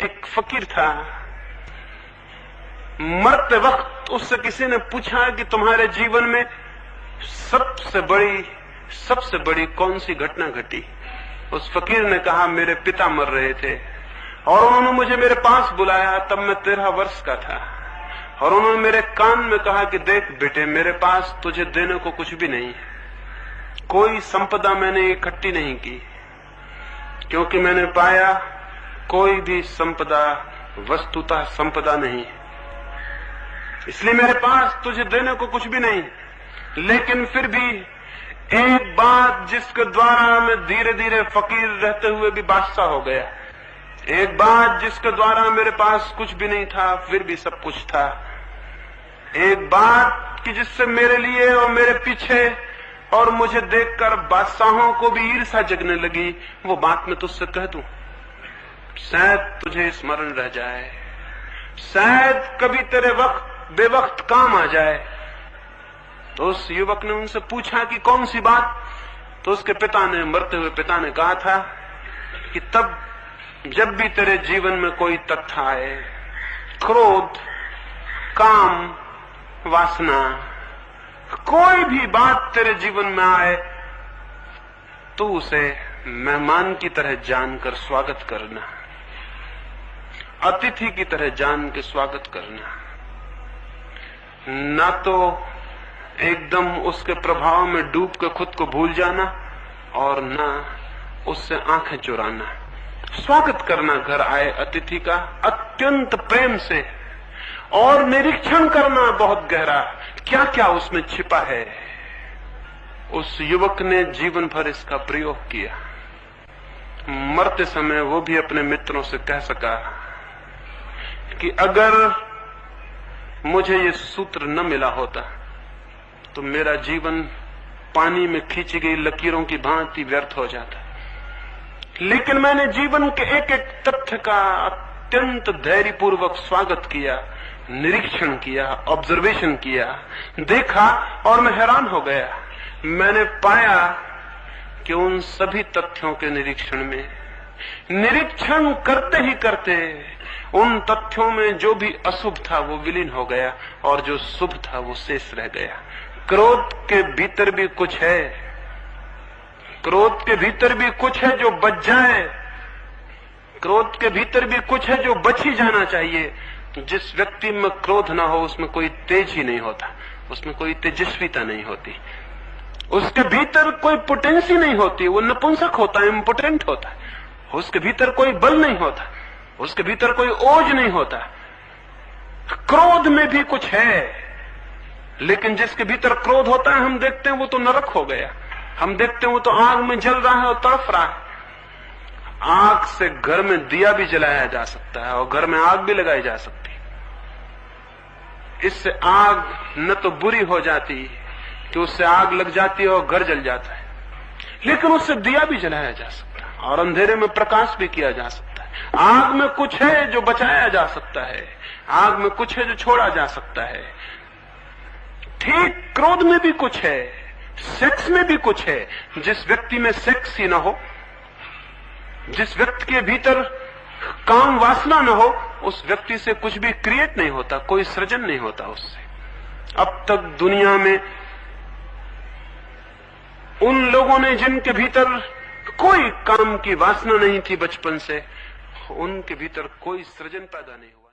एक फकीर था। मरते वक्त उससे किसी ने पूछा कि तुम्हारे जीवन में सबसे बड़ी कौन सी घटना घटी? उस फकीर ने कहा, मेरे पिता मर रहे थे और उन्होंने मुझे मेरे पास बुलाया, तब मैं 13 वर्ष का था, और उन्होंने मेरे कान में कहा कि देख बेटे, मेरे पास तुझे देने को कुछ भी नहीं, कोई संपदा मैंने इकट्ठी नहीं की, क्योंकि मैंने पाया कोई भी संपदा वस्तुतः संपदा नहीं, इसलिए मेरे पास तुझे देने को कुछ भी नहीं। लेकिन फिर भी एक बात जिसके द्वारा मैं धीरे धीरे फकीर रहते हुए भी बादशाह हो गया, एक बात जिसके द्वारा मेरे पास कुछ भी नहीं था फिर भी सब कुछ था, एक बात कि जिससे मेरे लिए और मेरे पीछे और मुझे देखकर बादशाहों को भी ईर्ष्या जगने लगी, वो बात मैं तुझसे कह दूं, शायद तुझे स्मरण रह जाए, शायद कभी तेरे बेवक्त काम आ जाए। तो उस युवक ने उनसे पूछा कि कौन सी बात? तो उसके पिता ने, मरते हुए पिता ने कहा था कि तब जब भी तेरे जीवन में कोई तथ्य आए, क्रोध, काम, वासना, कोई भी बात तेरे जीवन में आए, तो उसे मेहमान की तरह जानकर स्वागत करना, अतिथि की तरह जान के स्वागत करना, ना तो एकदम उसके प्रभाव में डूब के खुद को भूल जाना और ना उससे आंखें चुराना। स्वागत करना घर आए अतिथि का अत्यंत प्रेम से, और निरीक्षण करना बहुत गहरा, क्या क्या उसमें छिपा है। उस युवक ने जीवन भर इसका प्रयोग किया। मरते समय वो भी अपने मित्रों से कह सका कि अगर मुझे ये सूत्र न मिला होता तो मेरा जीवन पानी में खींची गई लकीरों की भांति व्यर्थ हो जाता, लेकिन मैंने जीवन के एक एक तथ्य का अत्यंत धैर्यपूर्वक स्वागत किया, निरीक्षण किया, ऑब्जर्वेशन किया, देखा, और मैं हैरान हो गया। मैंने पाया कि उन सभी तथ्यों के निरीक्षण करते ही करते उन तथ्यों में जो भी अशुभ था वो विलीन हो गया और जो शुभ था वो शेष रह गया। क्रोध के भीतर भी कुछ है, क्रोध के भीतर भी कुछ है जो बच जाए, क्रोध के भीतर भी कुछ है जो बच ही जाना चाहिए। जिस व्यक्ति में क्रोध ना हो उसमें कोई तेज ही नहीं होता, उसमें कोई तेजस्विता नहीं होती, उसके भीतर कोई पोटेंसी नहीं होती, वो नपुंसक होता है, इम्पोटेंट होता है, उसके भीतर कोई बल नहीं होता, उसके भीतर कोई ओज नहीं होता। क्रोध में भी कुछ है, लेकिन जिसके भीतर क्रोध होता है हम देखते हैं वो तो नरक हो गया, हम देखते हैं वो तो आग में जल रहा है और तड़फ रहा है। आग से घर में दिया भी जलाया जा सकता है और घर में आग भी लगाई जा सकती है। इससे आग न तो बुरी हो जाती कि उससे आग लग जाती है और घर जल जाता है, लेकिन उससे दिया भी जलाया जा सकता है और अंधेरे में प्रकाश भी किया जा सकता है। आग में कुछ है जो बचाया जा सकता है, आग में कुछ है जो छोड़ा जा सकता है। ठीक क्रोध में भी कुछ है, सेक्स में भी कुछ है। जिस व्यक्ति में सेक्स ही ना हो, जिस व्यक्ति के भीतर काम वासना न हो, उस व्यक्ति से कुछ भी क्रिएट नहीं होता, कोई सृजन नहीं होता उससे। अब तक दुनिया में उन लोगों ने जिनके भीतर कोई काम की वासना नहीं थी बचपन से, उनके भीतर कोई सृजन पैदा नहीं हुआ।